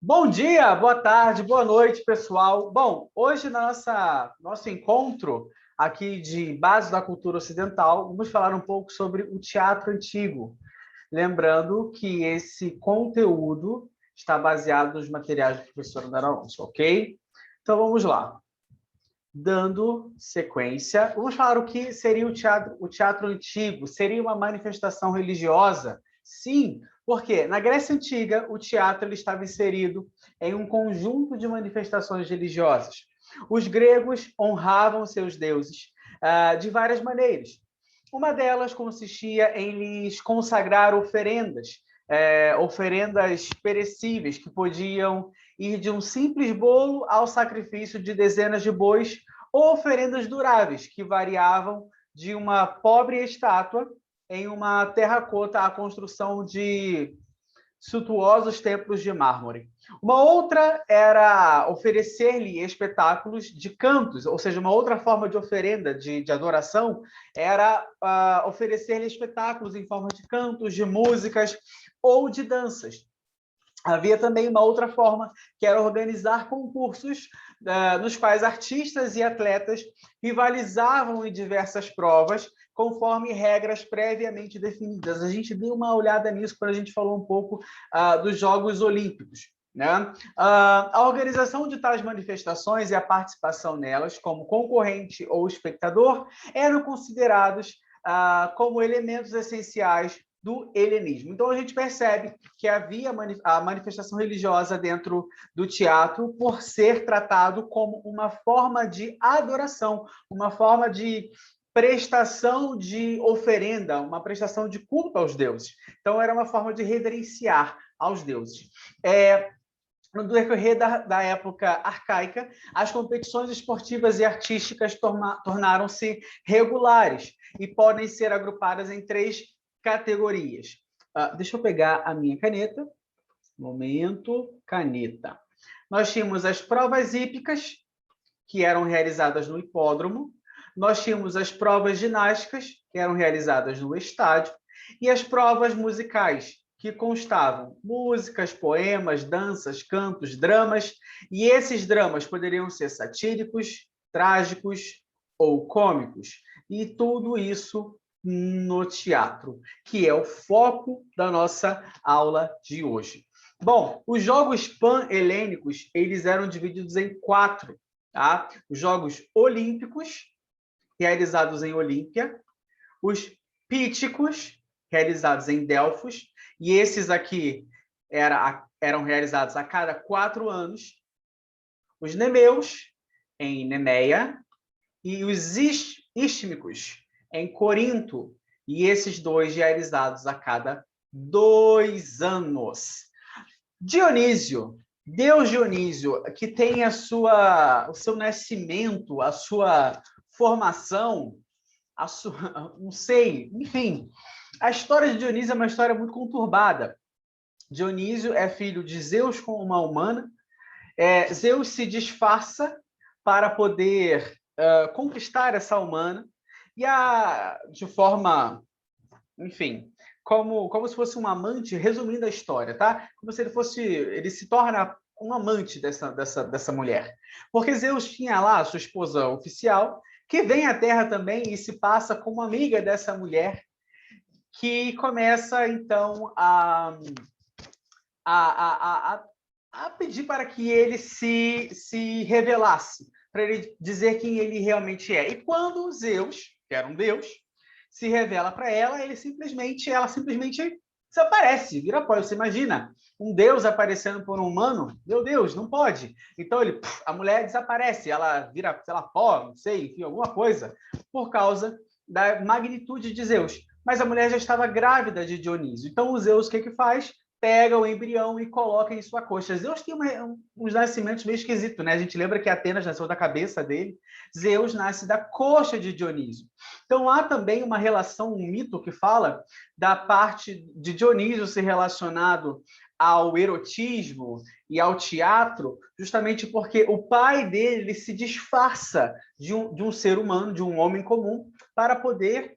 Bom dia, boa tarde, boa noite, pessoal. Bom, hoje na nosso encontro aqui de base da cultura ocidental, vamos falar um pouco sobre o teatro antigo. Lembrando que esse conteúdo está baseado nos materiais do professor André Alonso, ok? Então vamos lá. Dando sequência, vamos falar o que seria o teatro. O teatro antigo seria uma manifestação religiosa? Sim, porque na Grécia Antiga o teatro ele estava inserido em um conjunto de manifestações religiosas. Os gregos honravam seus deuses de várias maneiras. Uma delas consistia em lhes consagrar oferendas, oferendas perecíveis que podiam ir de um simples bolo ao sacrifício de dezenas de bois, ou oferendas duráveis, que variavam de uma pobre estátua em uma terracota à construção de suntuosos templos de mármore. Uma outra era oferecer-lhe espetáculos de cantos, ou seja, uma outra forma de oferenda, de adoração, era oferecer-lhe espetáculos em forma de cantos, de músicas ou de danças. Havia também uma outra forma, que era organizar concursos nos quais artistas e atletas rivalizavam em diversas provas, conforme regras previamente definidas. A gente deu uma olhada nisso quando a gente falou um pouco dos Jogos Olímpicos. Né? A organização de tais manifestações e a participação nelas, como concorrente ou espectador, eram considerados como elementos essenciais do helenismo. Então, a gente percebe que havia a manifestação religiosa dentro do teatro por ser tratado como uma forma de adoração, uma forma de prestação de oferenda, uma prestação de culto aos deuses. Então, era uma forma de reverenciar aos deuses. No decorrer da época arcaica, as competições esportivas e artísticas tornaram-se regulares e podem ser agrupadas em três categorias. Deixa eu pegar a minha caneta. Momento, caneta. Nós tínhamos as provas hípicas, que eram realizadas no hipódromo. Nós tínhamos as provas ginásticas, que eram realizadas no estádio. E as provas musicais, que constavam músicas, poemas, danças, cantos, dramas. E esses dramas poderiam ser satíricos, trágicos ou cômicos. E tudo isso no teatro, que é o foco da nossa aula de hoje. Bom, os Jogos Pan-Helênicos, eles eram divididos em quatro, tá? Os Jogos Olímpicos, realizados em Olímpia, os Píticos, realizados em Delfos, e esses aqui eram realizados a cada 4 anos, os Nemeus, em Nemeia, e os Istmicos, em Corinto, e esses dois realizados a cada 2 anos. Dionísio, Deus Dionísio, que tem o seu nascimento, a sua formação, não sei, enfim. A história de Dionísio é uma história muito conturbada. Dionísio é filho de Zeus com uma humana. Zeus se disfarça para poder conquistar essa humana e de forma, enfim, como se fosse um amante, resumindo a história, tá? Como se ele se torna um amante dessa mulher. Porque Zeus tinha lá a sua esposa oficial, que vem à Terra também e se passa como amiga dessa mulher, que começa, então, a pedir para que ele se revelasse, para ele dizer quem ele realmente é. E quando Zeus, que era um deus, se revela para ela, ela simplesmente desaparece, vira pó. Você imagina um deus aparecendo por um humano? Meu Deus, não pode. Então a mulher desaparece, ela vira, sei lá, pó, não sei, enfim, alguma coisa, por causa da magnitude de Zeus. Mas a mulher já estava grávida de Dionísio. Então o Zeus o que faz? Pega o embrião e coloca em sua coxa. Zeus tem uns nascimentos meio esquisitos, né? A gente lembra que Atenas nasceu da cabeça dele, Zeus nasce da coxa de Dionísio. Então há também uma relação, um mito que fala da parte de Dionísio ser relacionado ao erotismo e ao teatro, justamente porque o pai dele se disfarça de um ser humano, de um homem comum, para poder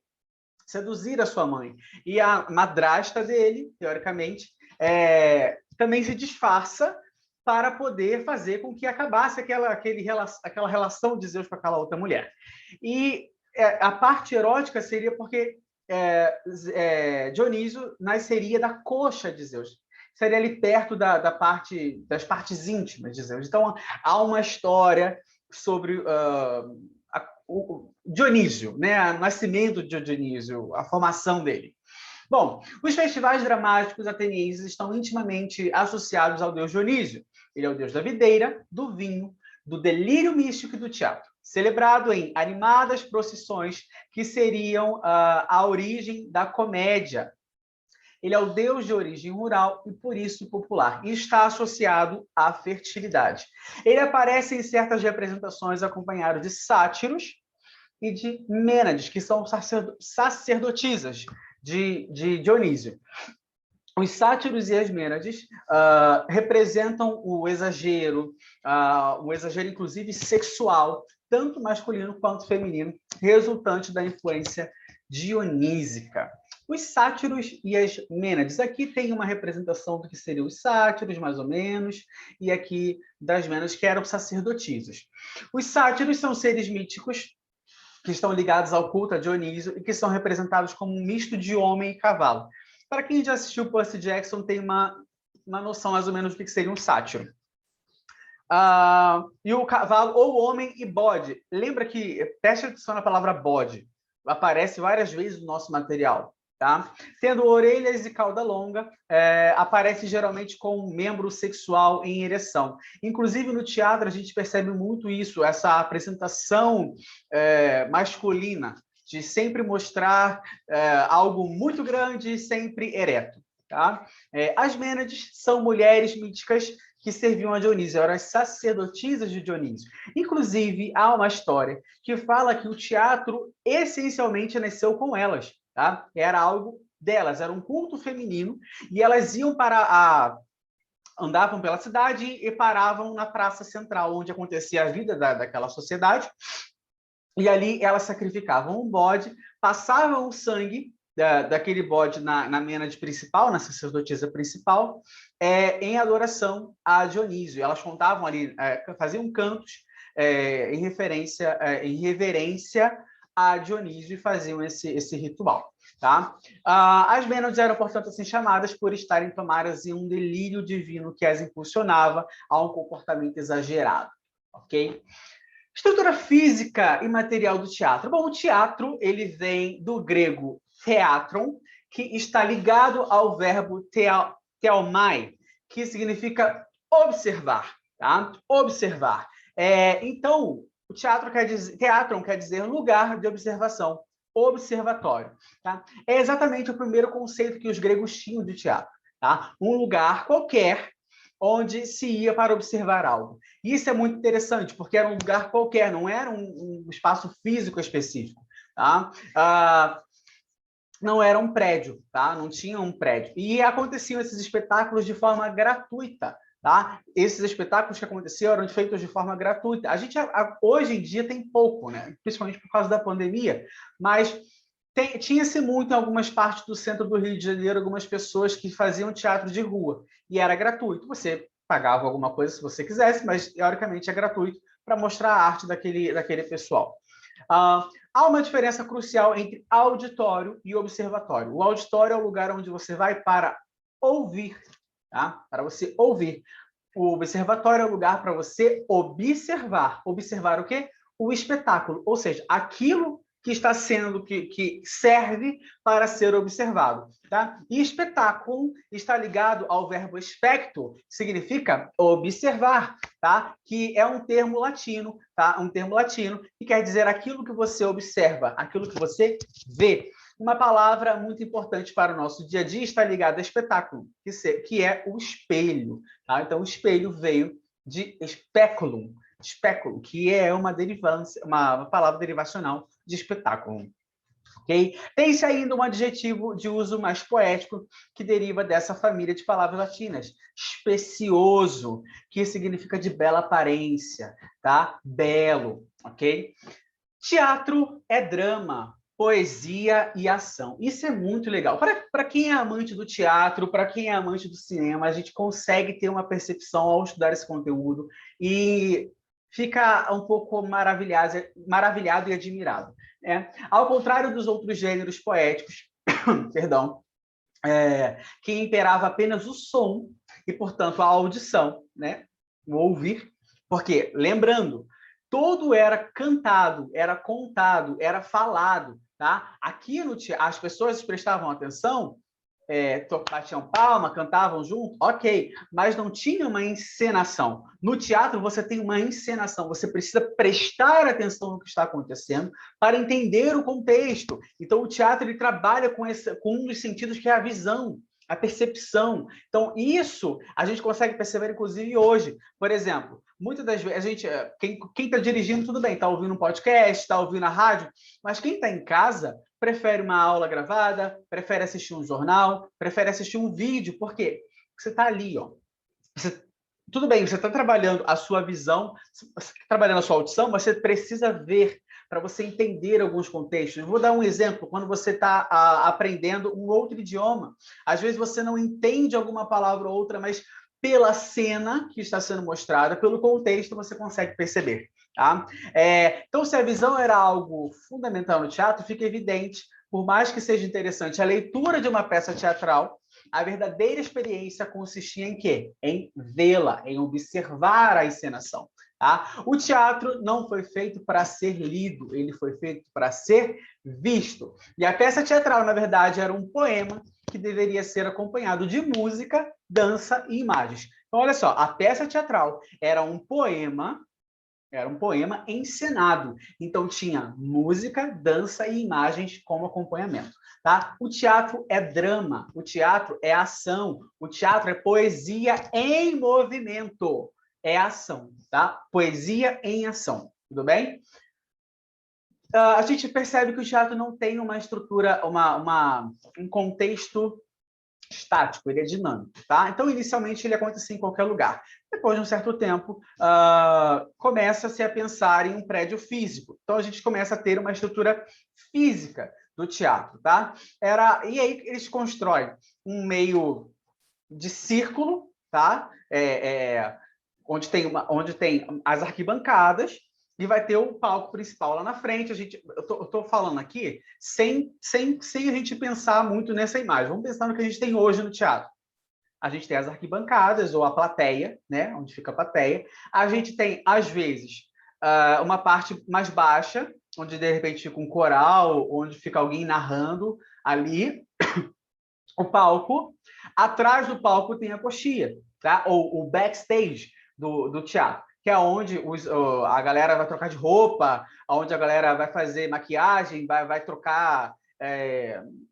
seduzir a sua mãe. E a madrasta dele, teoricamente, também se disfarça para poder fazer com que acabasse aquela relação de Zeus com aquela outra mulher. E a parte erótica seria porque Dionísio nasceria da coxa de Zeus. Seria ali perto das partes íntimas de Zeus. Então, há uma história sobre o Dionísio, né? O nascimento de Dionísio, a formação dele. Bom, os festivais dramáticos atenienses estão intimamente associados ao deus Dionísio. Ele é o deus da videira, do vinho, do delírio místico e do teatro, celebrado em animadas procissões que seriam a origem da comédia. Ele é o deus de origem rural e, por isso, popular, e está associado à fertilidade. Ele aparece em certas representações acompanhado de sátiros e de Mênades, que são sacerdotisas de Dionísio. Os sátiros e as Mênades representam o exagero inclusive sexual, tanto masculino quanto feminino, resultante da influência dionísica. Os sátiros e as Mênades. Aqui tem uma representação do que seriam os sátiros, mais ou menos, e aqui das Mênades, que eram sacerdotisas. Os sátiros são seres míticos que estão ligados ao culto a Dionísio e que são representados como um misto de homem e cavalo. Para quem já assistiu Percy Jackson, tem uma noção mais ou menos do que seria um sátiro. E o cavalo, ou homem e bode. Lembra que, preste atenção na palavra bode, aparece várias vezes no nosso material. Tá? Tendo orelhas e cauda longa, aparece geralmente com um membro sexual em ereção. Inclusive, no teatro, a gente percebe muito isso, essa apresentação masculina, de sempre mostrar algo muito grande, sempre ereto. Tá? As Mênades são mulheres míticas que serviam a Dionísio, eram as sacerdotisas de Dionísio. Inclusive, há uma história que fala que o teatro essencialmente nasceu com elas. Tá? Era algo delas, era um culto feminino, e elas iam andavam pela cidade e paravam na praça central, onde acontecia a vida daquela sociedade, e ali elas sacrificavam um bode, passavam o sangue daquele bode na Mênade principal, na sacerdotisa principal, em adoração a Dionísio. Elas contavam ali, faziam cantos em reverência a Dionísio e faziam esse ritual. Tá? As Mênades eram, portanto, assim chamadas por estarem tomadas em um delírio divino que as impulsionava a um comportamento exagerado. Ok? Estrutura física e material do teatro. Bom, o teatro ele vem do grego theatron, que está ligado ao verbo theomai, que significa observar. Tá? Observar. Então, o teatron quer dizer lugar de observação, observatório. Tá? É exatamente o primeiro conceito que os gregos tinham de teatro. Tá? Um lugar qualquer onde se ia para observar algo. E isso é muito interessante, porque era um lugar qualquer, não era um espaço físico específico. Tá? Não era um prédio, tá? Não tinha um prédio. E aconteciam esses espetáculos de forma gratuita. Tá? Esses espetáculos que aconteciam eram feitos de forma gratuita. A gente, hoje em dia, tem pouco, né? Principalmente por causa da pandemia, mas tinha-se muito em algumas partes do centro do Rio de Janeiro, algumas pessoas que faziam teatro de rua, e era gratuito. Você pagava alguma coisa se você quisesse, mas, teoricamente, é gratuito para mostrar a arte daquele pessoal. Há uma diferença crucial entre auditório e observatório. O auditório é o lugar onde você vai para ouvir, tá? Para você ouvir. O observatório é o lugar para você observar. Observar o quê? O espetáculo, ou seja, aquilo que está sendo, que serve para ser observado. Tá? E espetáculo está ligado ao verbo expecto, que significa observar, tá? Que é um termo latino, tá? Um termo latino que quer dizer aquilo que você observa, aquilo que você vê. Uma palavra muito importante para o nosso dia a dia está ligada a espetáculo, que é o espelho. Tá? Então, o espelho veio de speculum, especulo, que é uma palavra derivacional de espetáculo. Okay? Tem-se ainda um adjetivo de uso mais poético que deriva dessa família de palavras latinas, specioso, que significa de bela aparência, tá? Belo, ok? Teatro é drama, poesia e ação. Isso é muito legal. Para quem é amante do teatro, para quem é amante do cinema, a gente consegue ter uma percepção ao estudar esse conteúdo e fica um pouco maravilhado e admirado, né? Ao contrário dos outros gêneros poéticos, perdão, que imperava apenas o som e, portanto, a audição, né? O ouvir, porque, lembrando, todo era cantado, era contado, era falado, tá? Aqui no teatro, as pessoas prestavam atenção, batiam palma, cantavam junto, ok, mas não tinha uma encenação. No teatro, você tem uma encenação, você precisa prestar atenção no que está acontecendo para entender o contexto. Então, o teatro ele trabalha com um dos sentidos que é a visão, a percepção. Então, isso a gente consegue perceber, inclusive, hoje. Por exemplo, muitas das vezes, quem está dirigindo, tudo bem, está ouvindo um podcast, está ouvindo a rádio, mas quem está em casa prefere uma aula gravada, prefere assistir um jornal, prefere assistir um vídeo. Por quê? Porque você está ali, ó. Tudo bem, você está trabalhando a sua visão, você está trabalhando a sua audição, mas você precisa ver para você entender alguns contextos. Eu vou dar um exemplo. Quando você está aprendendo um outro idioma, às vezes você não entende alguma palavra ou outra, mas pela cena que está sendo mostrada, pelo contexto, você consegue perceber. Tá? Então, se a visão era algo fundamental no teatro, fica evidente, por mais que seja interessante a leitura de uma peça teatral, a verdadeira experiência consistia em quê? Em vê-la, em observar a encenação. Tá? O teatro não foi feito para ser lido, ele foi feito para ser visto. E a peça teatral, na verdade, era um poema que deveria ser acompanhado de música, dança e imagens. Então, olha só, a peça teatral era um poema encenado. Então, tinha música, dança e imagens como acompanhamento. Tá? O teatro é drama, o teatro é ação, o teatro é poesia em movimento. É ação, tá? Poesia em ação. Tudo bem? A gente percebe que o teatro não tem uma estrutura, um contexto estático, ele é dinâmico, tá? Então, inicialmente, ele acontece em qualquer lugar. Depois de um certo tempo, começa-se a pensar em um prédio físico. Então, a gente começa a ter uma estrutura física do teatro, tá? E aí eles constroem um meio de círculo, tá? Onde tem as arquibancadas, e vai ter o palco principal lá na frente. Eu estou falando aqui sem a gente pensar muito nessa imagem. Vamos pensar no que a gente tem hoje no teatro. A gente tem as arquibancadas, ou a plateia, né? Onde fica a plateia. A gente tem, às vezes, uma parte mais baixa, onde, de repente, fica um coral, onde fica alguém narrando ali. O palco. Atrás do palco tem a coxia, tá? Ou o backstage do teatro, que é onde a galera vai trocar de roupa, onde a galera vai fazer maquiagem, vai trocar,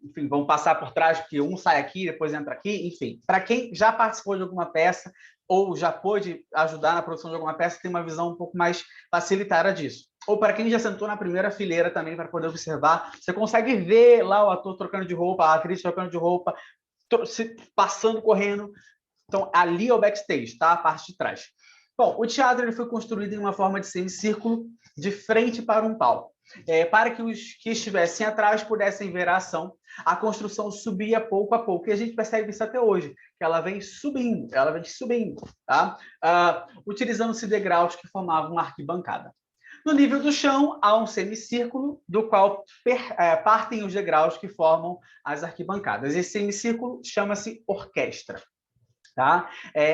enfim, vão passar por trás, porque um sai aqui, depois entra aqui, enfim. Para quem já participou de alguma peça ou já pôde ajudar na produção de alguma peça, tem uma visão um pouco mais facilitada disso. Ou para quem já sentou na primeira fileira também, para poder observar, você consegue ver lá o ator trocando de roupa, a atriz trocando de roupa, passando, correndo. Então, ali é o backstage, tá? A parte de trás. Bom, o teatro ele foi construído em uma forma de semicírculo, de frente para um palco. Para que os que estivessem atrás pudessem ver a ação, a construção subia pouco a pouco. E a gente percebe isso até hoje, que ela vem subindo, tá? Utilizando-se degraus que formavam uma arquibancada. No nível do chão, há um semicírculo, do qual partem os degraus que formam as arquibancadas. Esse semicírculo chama-se orquestra. Tá?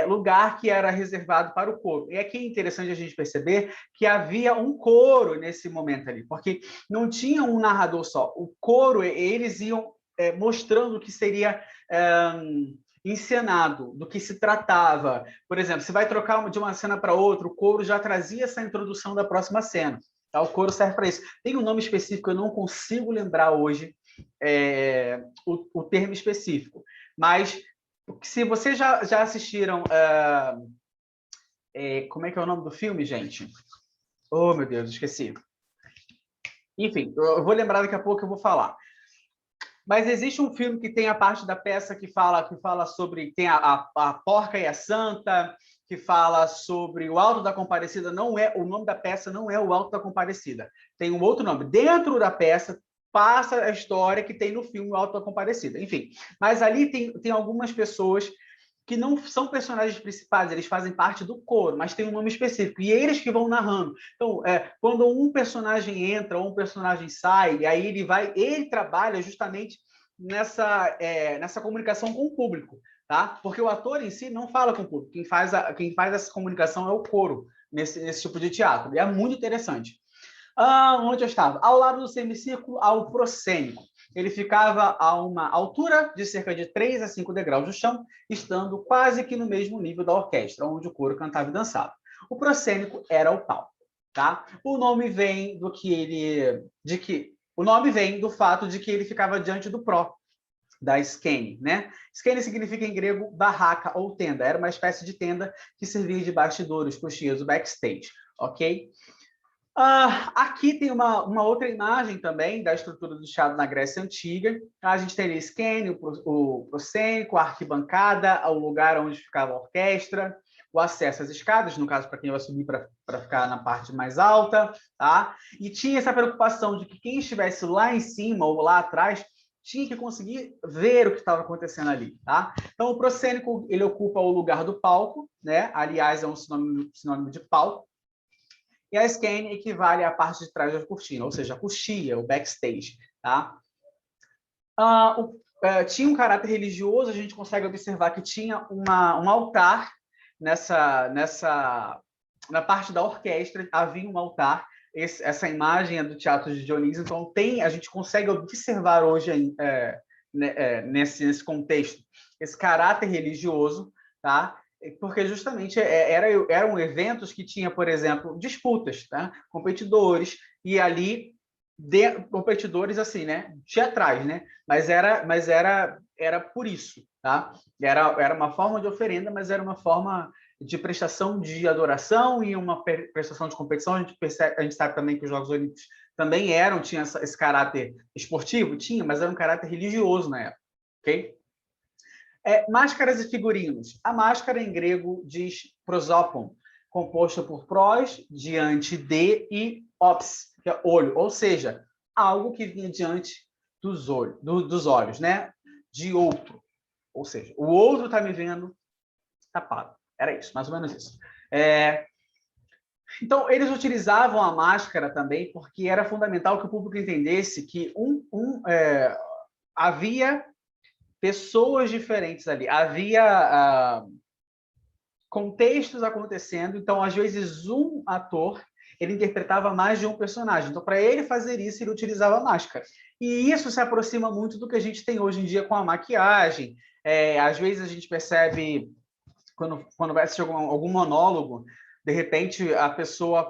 Lugar que era reservado para o coro. E aqui é interessante a gente perceber que havia um coro nesse momento ali, porque não tinha um narrador só. O coro, eles iam mostrando o que seria encenado, do que se tratava. Por exemplo, se vai trocar de uma cena para outra, o coro já trazia essa introdução da próxima cena. Tá? O coro serve para isso. Tem um nome específico, eu não consigo lembrar hoje o termo específico, mas se vocês já assistiram... como é que é o nome do filme, gente? Oh, meu Deus, esqueci. Enfim, eu vou lembrar daqui a pouco, eu vou falar. Mas existe um filme que tem a parte da peça que fala sobre... Tem a Porca e a Santa, que fala sobre o Alto da Compadecida. O nome da peça não é o Alto da Compadecida. Tem um outro nome. Dentro da peça passa a história que tem no filme O Auto da Compadecida. Enfim, mas ali tem algumas pessoas que não são personagens principais, eles fazem parte do coro, mas tem um nome específico, e eles que vão narrando. Então, quando um personagem entra ou um personagem sai, e aí ele trabalha justamente nessa comunicação com o público, tá? Porque o ator em si não fala com o público, quem faz essa comunicação é o coro, nesse tipo de teatro, e é muito interessante. Onde eu estava? Ao lado do semicírculo, ao proscênico. Ele ficava a uma altura de cerca de 3 a 5 degraus do chão, estando quase que no mesmo nível da orquestra, onde o coro cantava e dançava. O proscênico era o palco, tá? O nome vem do fato de que ele ficava diante do pró, da skene, né? Skene significa em grego barraca ou tenda. Era uma espécie de tenda que servia de bastidores, coxias, o backstage, ok? Aqui tem uma outra imagem também da estrutura do teatro na Grécia Antiga. A gente tem o skene, o proscênico, a arquibancada, o lugar onde ficava a orquestra, o acesso às escadas, no caso, para quem vai subir para ficar na parte mais alta, tá? E tinha essa preocupação de que quem estivesse lá em cima ou lá atrás tinha que conseguir ver o que estava acontecendo ali, tá? Então, o proscênico, ele ocupa o lugar do palco, né? Aliás, é um sinônimo de palco. E a skene equivale à parte de trás da cortina, ou seja, a coxia, o backstage, tá? Tinha um caráter religioso, a gente consegue observar que tinha um altar na parte da orquestra, havia um altar. Essa imagem é do Teatro de Dionísio, então a gente consegue observar hoje, nesse contexto, esse caráter religioso, tá? Porque justamente eram eventos que tinha, por exemplo, disputas, tá? Competidores, e ali competidores assim, né? Teatrais, né? Mas era por isso, tá? Era uma forma de oferenda, mas era uma forma de prestação de adoração e uma prestação de competição. A gente sabe também que os Jogos Olímpicos também tinha esse caráter esportivo, tinha, mas era um caráter religioso na época, ok? Máscaras e figurinos. A máscara em grego diz prosopon, composta por pros, diante de, e ops, que é olho, ou seja, algo que vinha diante dos olhos, né? De outro. Ou seja, o outro está me vendo tapado. Era isso, mais ou menos isso. Então, eles utilizavam a máscara também porque era fundamental que o público entendesse que havia pessoas diferentes ali, havia contextos acontecendo, então, às vezes, um ator ele interpretava mais de um personagem. Então, para ele fazer isso, ele utilizava máscara. E isso se aproxima muito do que a gente tem hoje em dia com a maquiagem. Às vezes, a gente percebe, quando vai assistir algum monólogo, de repente, a pessoa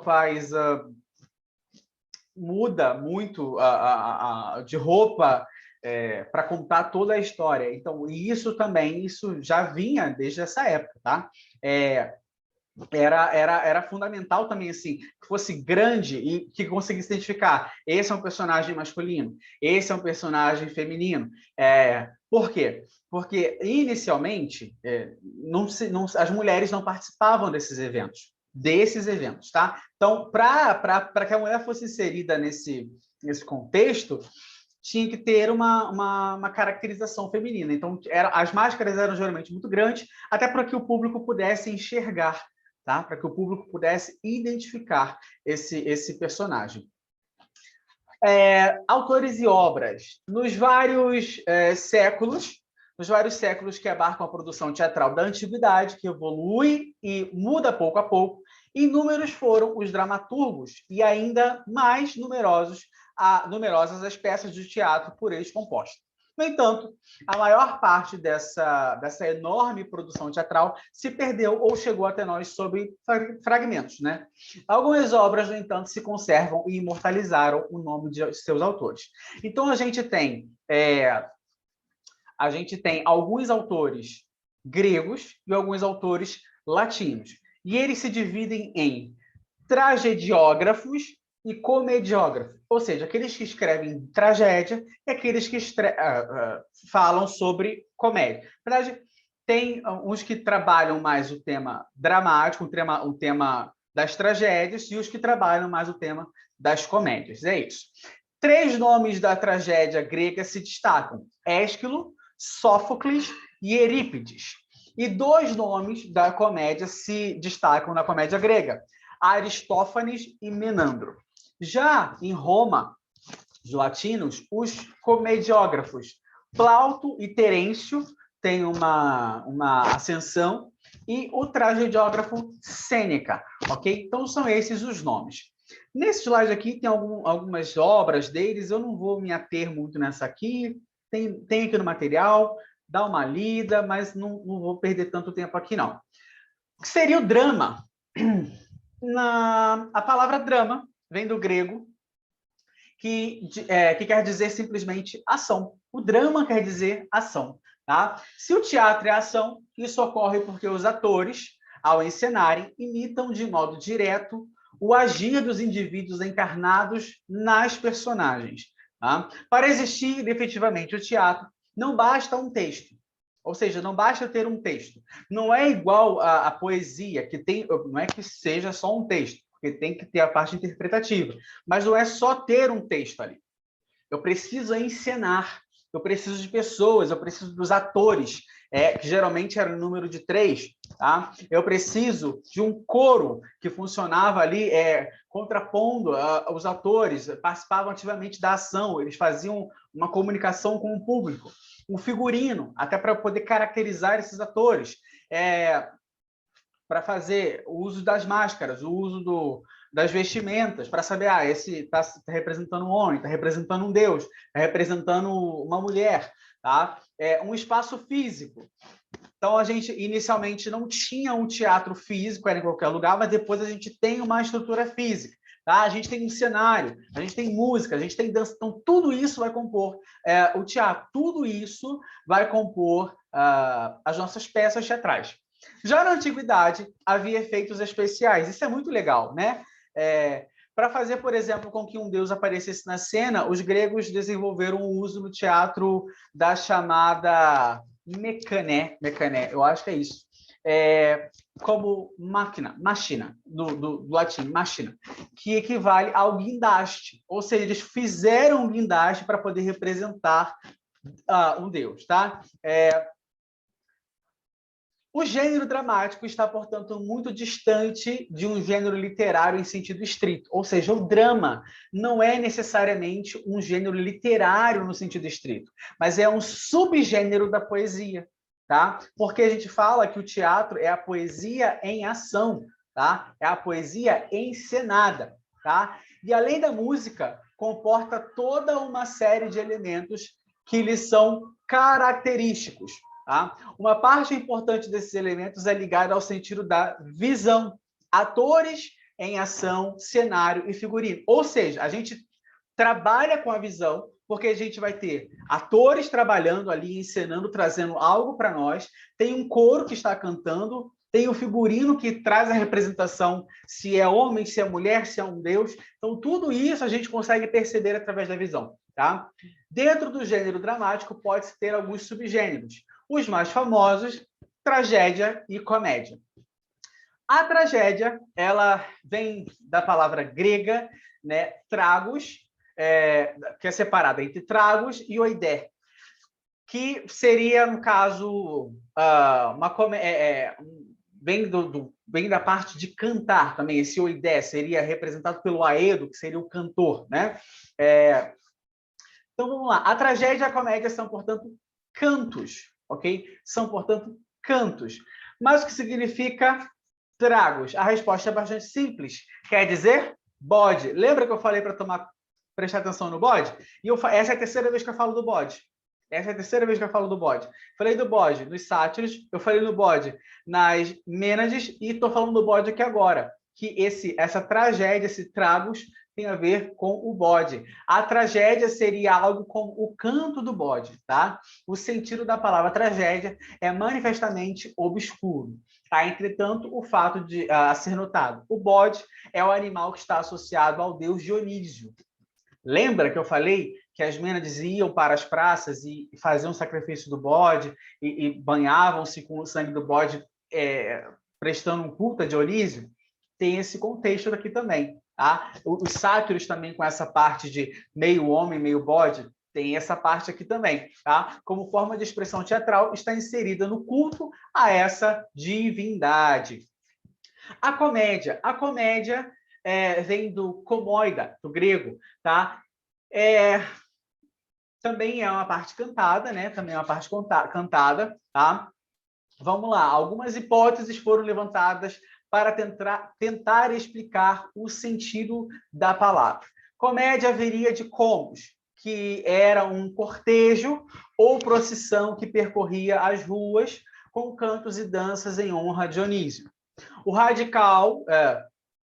muda muito de roupa, para contar toda a história. Então, isso já vinha desde essa época, tá? Era fundamental também, assim, que fosse grande e que conseguisse identificar. Esse é um personagem masculino, esse é um personagem feminino. Por quê? Porque, inicialmente, as mulheres não participavam desses eventos, tá? Então, para que a mulher fosse inserida nesse contexto, tinha que ter uma caracterização feminina. Então, as máscaras eram geralmente muito grandes, até para que o público pudesse enxergar, tá? Para que o público pudesse identificar esse personagem. Autores e obras. Nos vários séculos que abarcam a produção teatral da antiguidade, que evolui e muda pouco a pouco, inúmeros foram os dramaturgos e ainda mais numerosas as peças de teatro por eles compostas. No entanto, a maior parte dessa enorme produção teatral se perdeu ou chegou até nós sob fragmentos, né? Algumas obras, no entanto, se conservam e imortalizaram o nome de seus autores. Então, a gente tem alguns autores gregos e alguns autores latinos. E eles se dividem em tragediógrafos e comediógrafos, ou seja, aqueles que escrevem tragédia e aqueles que falam sobre comédia. Na verdade, tem uns que trabalham mais o tema dramático, o tema das tragédias, e os que trabalham mais o tema das comédias. É isso. 3 nomes da tragédia grega se destacam: Ésquilo, Sófocles e Eurípides. E 2 nomes da comédia se destacam na comédia grega: Aristófanes e Menandro. Já em Roma, os latinos, os comediógrafos Plauto e Terêncio têm uma ascensão, e o tragediógrafo Sêneca, ok? Então, são esses os nomes. Nesse slide aqui tem algumas obras deles, eu não vou me ater muito nessa aqui, tem aqui no material, dá uma lida, mas não vou perder tanto tempo aqui, não. O que seria o drama? A palavra drama vem do grego, que quer dizer simplesmente ação. O drama quer dizer ação. Tá? Se o teatro é ação, isso ocorre porque os atores, ao encenarem, imitam de modo direto o agir dos indivíduos encarnados nas personagens. Tá? Para existir efetivamente o teatro, não basta um texto. Ou seja, não basta ter um texto. Não é igual à poesia, que tem, não é que seja só um texto, porque tem que ter a parte interpretativa. Mas não é só ter um texto ali. Eu preciso encenar, eu preciso de pessoas, eu preciso dos atores, que geralmente era o número de 3, tá? Eu preciso de um coro que funcionava ali, contrapondo os atores, participavam ativamente da ação, eles faziam uma comunicação com o público. Um figurino, até para poder caracterizar esses atores, para fazer o uso das máscaras, o uso das vestimentas, para saber, esse está representando um homem, está representando um deus, está representando uma mulher, tá? Um espaço físico. Então, a gente inicialmente não tinha um teatro físico, era em qualquer lugar, mas depois a gente tem uma estrutura física. Tá? A gente tem um cenário, a gente tem música, a gente tem dança. Então, tudo isso vai compor o teatro, tudo isso vai compor as nossas peças teatrais. Já na antiguidade, havia efeitos especiais. Isso é muito legal, né? Para fazer, por exemplo, com que um deus aparecesse na cena, os gregos desenvolveram o uso no teatro da chamada mecané, eu acho que é isso. Como machina, do latim, machina, que equivale ao guindaste. Ou seja, eles fizeram um guindaste para poder representar um deus, tá? O gênero dramático está, portanto, muito distante de um gênero literário em sentido estrito. Ou seja, o drama não é necessariamente um gênero literário no sentido estrito, mas é um subgênero da poesia, tá? Porque a gente fala que o teatro é a poesia em ação, tá? É a poesia encenada, tá? E além da música, comporta toda uma série de elementos que lhes são característicos. Tá? Uma parte importante desses elementos é ligada ao sentido da visão. Atores em ação, cenário e figurino. Ou seja, a gente trabalha com a visão, porque a gente vai ter atores trabalhando ali, encenando, trazendo algo para nós, tem um coro que está cantando, tem o figurino que traz a representação, se é homem, se é mulher, se é um deus. Então, tudo isso a gente consegue perceber através da visão. Tá? Dentro do gênero dramático, pode-se ter alguns subgêneros. Os mais famosos, tragédia e comédia. A tragédia, ela vem da palavra grega, né, tragos, que é separada entre tragos e oidé, que seria, no caso, vem da parte de cantar também. Esse oidé seria representado pelo aedo, que seria o cantor, né? Então, vamos lá. A tragédia e a comédia são, portanto, cantos, ok? São, portanto, cantos. Mas o que significa tragos? A resposta é bastante simples. Quer dizer bode. Lembra que eu falei para prestar atenção no bode? E essa é a terceira vez que eu falo do bode. Falei do bode nos sátiros, eu falei do bode nas Mênades e estou falando do bode aqui agora. Que essa tragédia, esse tragos, tem a ver com o bode. A tragédia seria algo como o canto do bode, tá? O sentido da palavra tragédia é manifestamente obscuro. Tá? Entretanto, o fato de ser notado, o bode é o animal que está associado ao deus Dionísio. Lembra que eu falei que as Mênades iam para as praças e faziam o sacrifício do bode e banhavam-se com o sangue do bode, prestando um culto a Dionísio? Tem esse contexto aqui também. Tá? Os sátiros também com essa parte de meio homem, meio bode, tem essa parte aqui também, tá? Como forma de expressão teatral, está inserida no culto a essa divindade. A comédia vem do comoida, do grego, tá? Também é uma parte cantada, né? Também é uma parte cantada, tá? Vamos lá, algumas hipóteses foram levantadas para tentar explicar o sentido da palavra. Comédia viria de comos, que era um cortejo ou procissão que percorria as ruas com cantos e danças em honra a Dionísio. O radical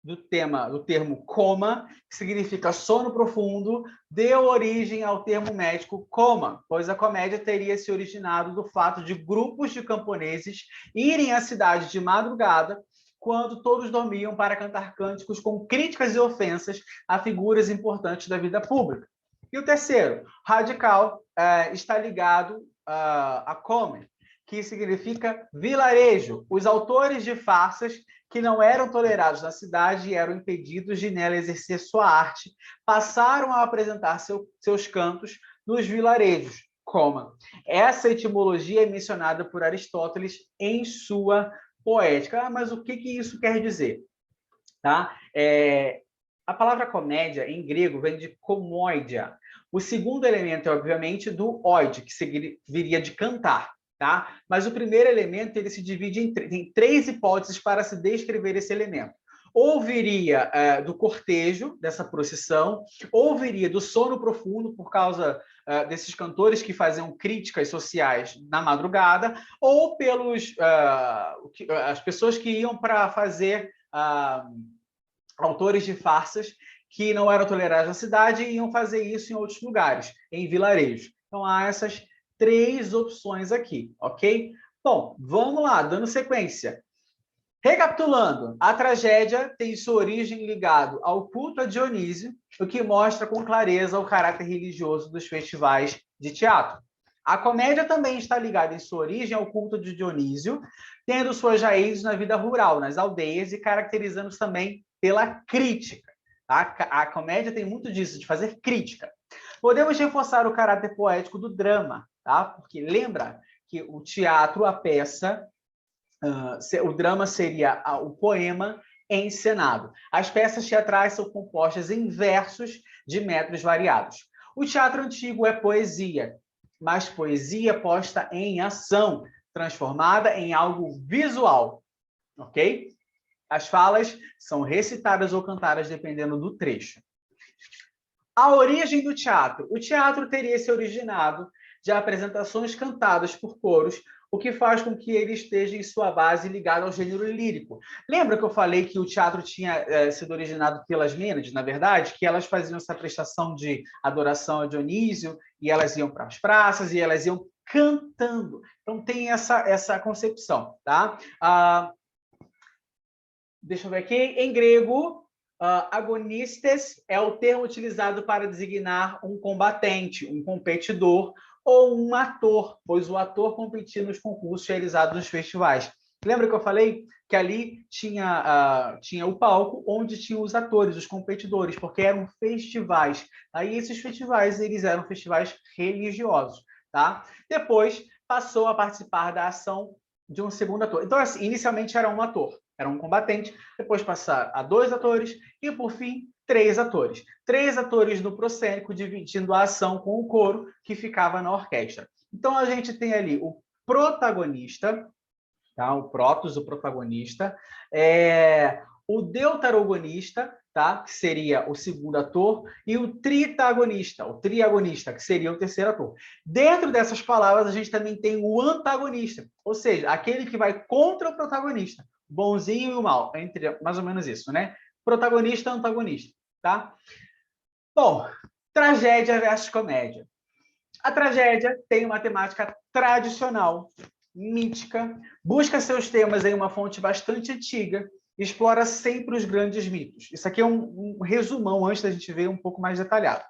do termo coma, que significa sono profundo, deu origem ao termo médico coma, pois a comédia teria se originado do fato de grupos de camponeses irem à cidade de madrugada, quando todos dormiam, para cantar cânticos com críticas e ofensas a figuras importantes da vida pública. E o terceiro, radical, está ligado a come, que significa vilarejo. Os autores de farsas que não eram tolerados na cidade e eram impedidos de nela exercer sua arte, passaram a apresentar seus cantos nos vilarejos, coma. Essa etimologia é mencionada por Aristóteles em sua poética. Mas o que isso quer dizer? Tá? A palavra comédia, em grego, vem de comoidia. O segundo elemento é, obviamente, do oide, que viria de cantar. Tá? Mas o primeiro elemento ele se divide em três hipóteses para se descrever esse elemento. Ou viria do cortejo, dessa procissão, ou viria do sono profundo, por causa desses cantores que faziam críticas sociais na madrugada, ou pelos as pessoas que iam para fazer autores de farsas que não eram tolerados na cidade e iam fazer isso em outros lugares, em vilarejos. Então, há essas três opções aqui, ok? Bom, vamos lá, dando sequência. Recapitulando, a tragédia tem sua origem ligado ao culto a Dionísio, o que mostra com clareza o caráter religioso dos festivais de teatro. A comédia também está ligada em sua origem ao culto de Dionísio, tendo suas raízes na vida rural, nas aldeias, e caracterizando-se também pela crítica. Tá? A comédia tem muito disso, de fazer crítica. Podemos reforçar o caráter poético do drama, tá? Porque lembra que o teatro, a peça, o drama seria o poema encenado. As peças teatrais são compostas em versos de métodos variados. O teatro antigo é poesia, mas poesia posta em ação, transformada em algo visual, ok? As falas são recitadas ou cantadas dependendo do trecho. A origem do teatro. O teatro teria se originado de apresentações cantadas por coros, o que faz com que ele esteja em sua base ligado ao gênero lírico. Lembra que eu falei que o teatro tinha sido originado pelas Mênades, na verdade? Que elas faziam essa prestação de adoração a Dionísio, e elas iam para as praças, e elas iam cantando. Então, tem essa concepção, tá? Deixa eu ver aqui. Em grego, agonistes é o termo utilizado para designar um combatente, um competidor ou um ator, pois o ator competia nos concursos realizados nos festivais. Lembra que eu falei que ali tinha o palco onde tinham os atores, os competidores, porque eram festivais. Aí esses festivais eles eram festivais religiosos, tá? Depois passou a participar da ação de um segundo ator. Então, assim, inicialmente era um ator, era um combatente, depois passar a 2 atores e, por fim, 3 atores. 3 atores no proscênico, dividindo a ação com o coro que ficava na orquestra. Então, a gente tem ali o protagonista, tá? O protos, o protagonista, o deuterogonista, tá? Que seria o segundo ator, e o tritagonista, o triagonista, que seria o terceiro ator. Dentro dessas palavras, a gente também tem o antagonista, ou seja, aquele que vai contra o protagonista, o bonzinho e o mal, entre mais ou menos isso, né? Protagonista, antagonista, tá? Bom, tragédia versus comédia. A tragédia tem uma temática tradicional, mítica, busca seus temas em uma fonte bastante antiga, explora sempre os grandes mitos. Isso aqui é um resumão antes da gente ver um pouco mais detalhado.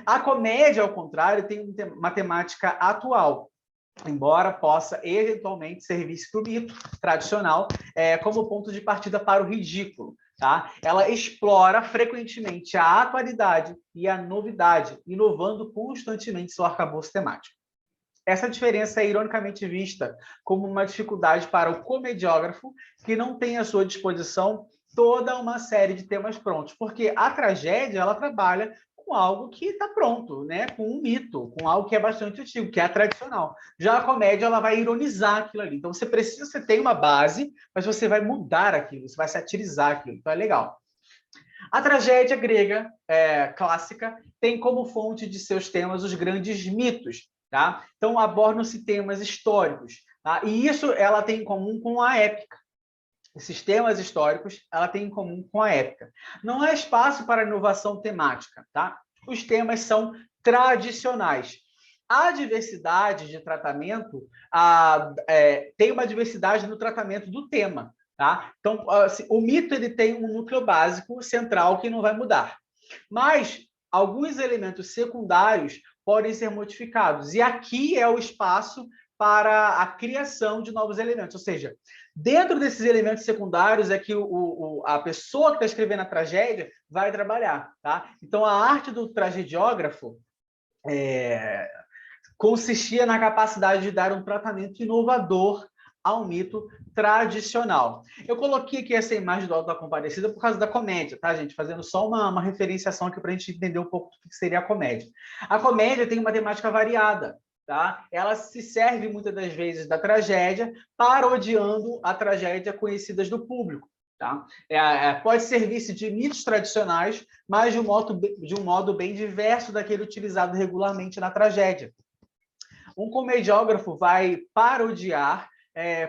A comédia, ao contrário, tem uma temática atual, embora possa eventualmente servir para o mito tradicional como ponto de partida para o ridículo. Tá? Ela explora frequentemente a atualidade e a novidade, inovando constantemente seu arcabouço temático. Essa diferença é ironicamente vista como uma dificuldade para o comediógrafo que não tem à sua disposição toda uma série de temas prontos, porque a tragédia ela trabalha com algo que está pronto, né? Com um mito, com algo que é bastante antigo, que é tradicional. Já a comédia ela vai ironizar aquilo ali. Então você tem uma base, mas você vai mudar aquilo, você vai satirizar aquilo. Então é legal. A tragédia grega clássica tem como fonte de seus temas os grandes mitos, tá? Então abordam-se temas históricos, tá? E isso ela tem em comum com a épica. Esses temas históricos ela tem em comum com a épica. Não há espaço para inovação temática, tá? Os temas são tradicionais. A diversidade de tratamento tem uma diversidade no tratamento do tema. Tá? Então, assim, o mito ele tem um núcleo básico central que não vai mudar. Mas alguns elementos secundários podem ser modificados. E aqui é o espaço para a criação de novos elementos. Ou seja, dentro desses elementos secundários é que a pessoa que está escrevendo a tragédia vai trabalhar. Tá? Então, a arte do tragediógrafo consistia na capacidade de dar um tratamento inovador ao mito tradicional. Eu coloquei aqui essa imagem do Auto da Compadecida por causa da comédia, tá, gente? Fazendo só uma referenciação aqui para a gente entender um pouco do que seria a comédia. A comédia tem uma temática variada, tá? Ela se serve muitas das vezes da tragédia, parodiando a tragédia conhecidas do público. Tá? Pode servir-se de mitos tradicionais, mas de um modo bem diverso daquele utilizado regularmente na tragédia. Um comediógrafo vai parodiar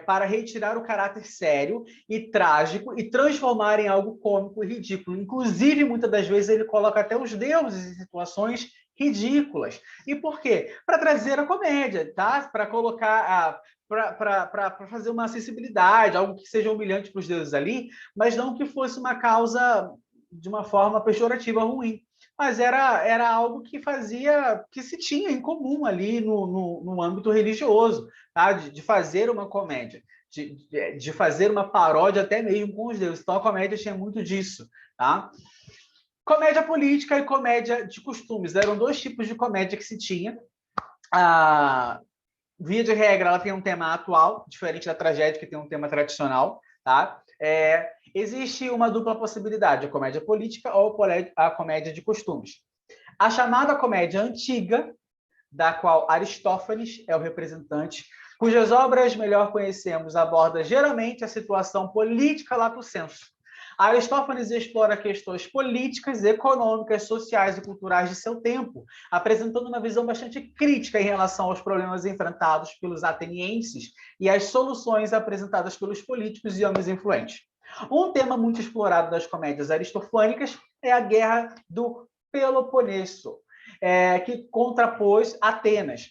para retirar o caráter sério e trágico e transformar em algo cômico e ridículo. Inclusive, muitas das vezes, ele coloca até os deuses em situações ridículas. E por quê? Para trazer a comédia, tá? Para colocar para fazer uma acessibilidade, algo que seja humilhante para os deuses ali, mas não que fosse uma causa de uma forma pejorativa ruim. Mas era algo que se tinha em comum ali no âmbito religioso, tá? De fazer uma comédia, de fazer uma paródia até mesmo com os deuses. Então a comédia tinha muito disso. Tá? Comédia política e comédia de costumes. Eram dois tipos de comédia que se tinha. A via de regra, ela tem um tema atual, diferente da tragédia, que tem um tema tradicional. Tá? Existe uma dupla possibilidade, a comédia política ou a comédia de costumes. A chamada comédia antiga, da qual Aristófanes é o representante, cujas obras melhor conhecemos, aborda geralmente a situação política lato sensu. Aristófanes explora questões políticas, econômicas, sociais e culturais de seu tempo, apresentando uma visão bastante crítica em relação aos problemas enfrentados pelos atenienses e às soluções apresentadas pelos políticos e homens influentes. Um tema muito explorado das comédias aristofânicas é a Guerra do Peloponeso, que contrapôs Atenas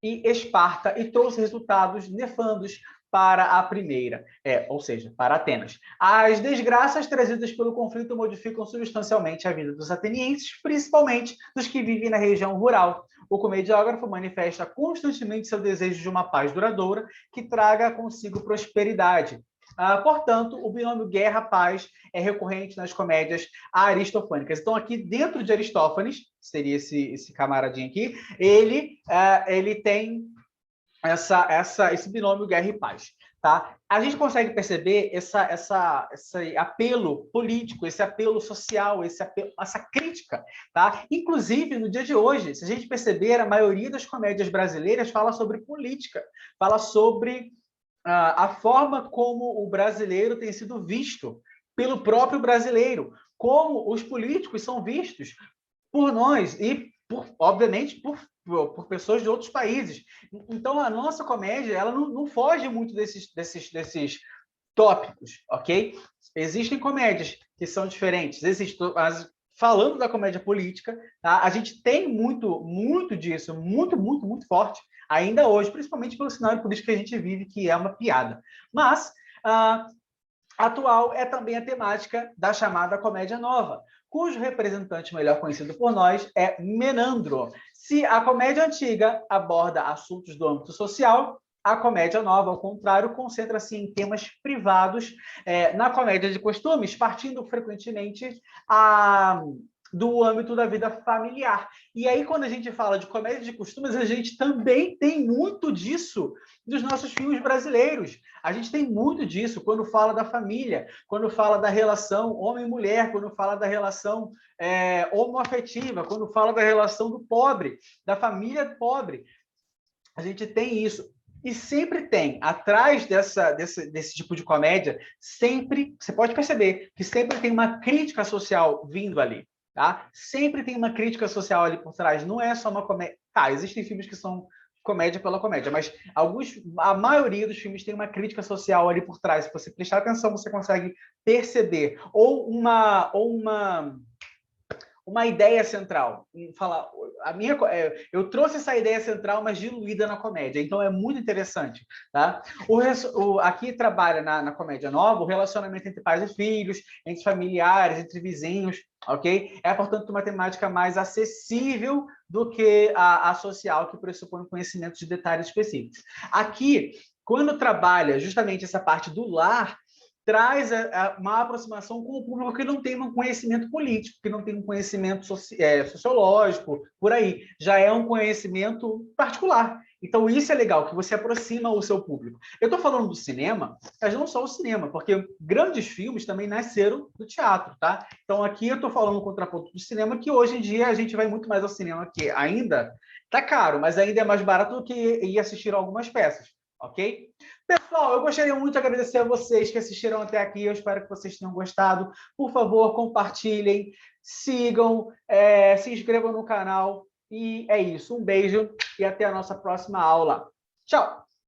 e Esparta e trouxe resultados nefandos para a primeira, ou seja, para Atenas. As desgraças trazidas pelo conflito modificam substancialmente a vida dos atenienses, principalmente dos que vivem na região rural. O comediógrafo manifesta constantemente seu desejo de uma paz duradoura que traga consigo prosperidade. Portanto, o binômio guerra-paz é recorrente nas comédias aristofânicas. Então, aqui dentro de Aristófanes, seria esse camaradinho aqui, ele tem esse binômio guerra e paz. Tá? A gente consegue perceber esse apelo político, esse apelo social, essa crítica. Tá? Inclusive, no dia de hoje, se a gente perceber, a maioria das comédias brasileiras fala sobre política, fala sobre a forma como o brasileiro tem sido visto pelo próprio brasileiro, como os políticos são vistos por nós e, obviamente, por pessoas de outros países. Então, a nossa comédia ela não foge muito desses tópicos, ok? Existem comédias que são diferentes, mas falando da comédia política, tá? A gente tem muito disso, muito forte, ainda hoje, principalmente pelo cenário político que a gente vive, que é uma piada. Mas atual é também a temática da chamada comédia nova, cujo representante melhor conhecido por nós é Menandro. Se a comédia antiga aborda assuntos do âmbito social, a comédia nova, ao contrário, concentra-se em temas privados na comédia de costumes, partindo frequentemente do âmbito da vida familiar. E aí, quando a gente fala de comédia de costumes, a gente também tem muito disso dos nossos filmes brasileiros. A gente tem muito disso quando fala da família, quando fala da relação homem-mulher, quando fala da relação homoafetiva, quando fala da relação do pobre, da família pobre. A gente tem isso. E sempre tem, atrás desse tipo de comédia, sempre, você pode perceber que sempre tem uma crítica social vindo ali. Tá? Sempre tem uma crítica social ali por trás. Não é só uma comédia. Tá, existem filmes que são comédia pela comédia, mas a maioria dos filmes tem uma crítica social ali por trás. Se você prestar atenção, você consegue perceber. Ou uma ideia central. Falar, eu trouxe essa ideia central, mas diluída na comédia. Então é muito interessante, tá? Aqui trabalha na comédia nova o relacionamento entre pais e filhos, entre familiares, entre vizinhos, ok? É, portanto, uma temática mais acessível do que a social, que pressupõe conhecimento de detalhes específicos. Aqui, quando trabalha justamente essa parte do lar, traz uma aproximação com o público que não tem um conhecimento político, que não tem um conhecimento sociológico, por aí. Já é um conhecimento particular. Então, isso é legal, que você aproxima o seu público. Eu estou falando do cinema, mas não só o cinema, porque grandes filmes também nasceram do teatro, tá? Então, aqui eu estou falando no contraponto do cinema, que hoje em dia a gente vai muito mais ao cinema, que ainda está caro, mas ainda é mais barato do que ir assistir algumas peças, ok? Pessoal, eu gostaria muito de agradecer a vocês que assistiram até aqui. Eu espero que vocês tenham gostado. Por favor, compartilhem, sigam, se inscrevam no canal. E é isso. Um beijo e até a nossa próxima aula. Tchau!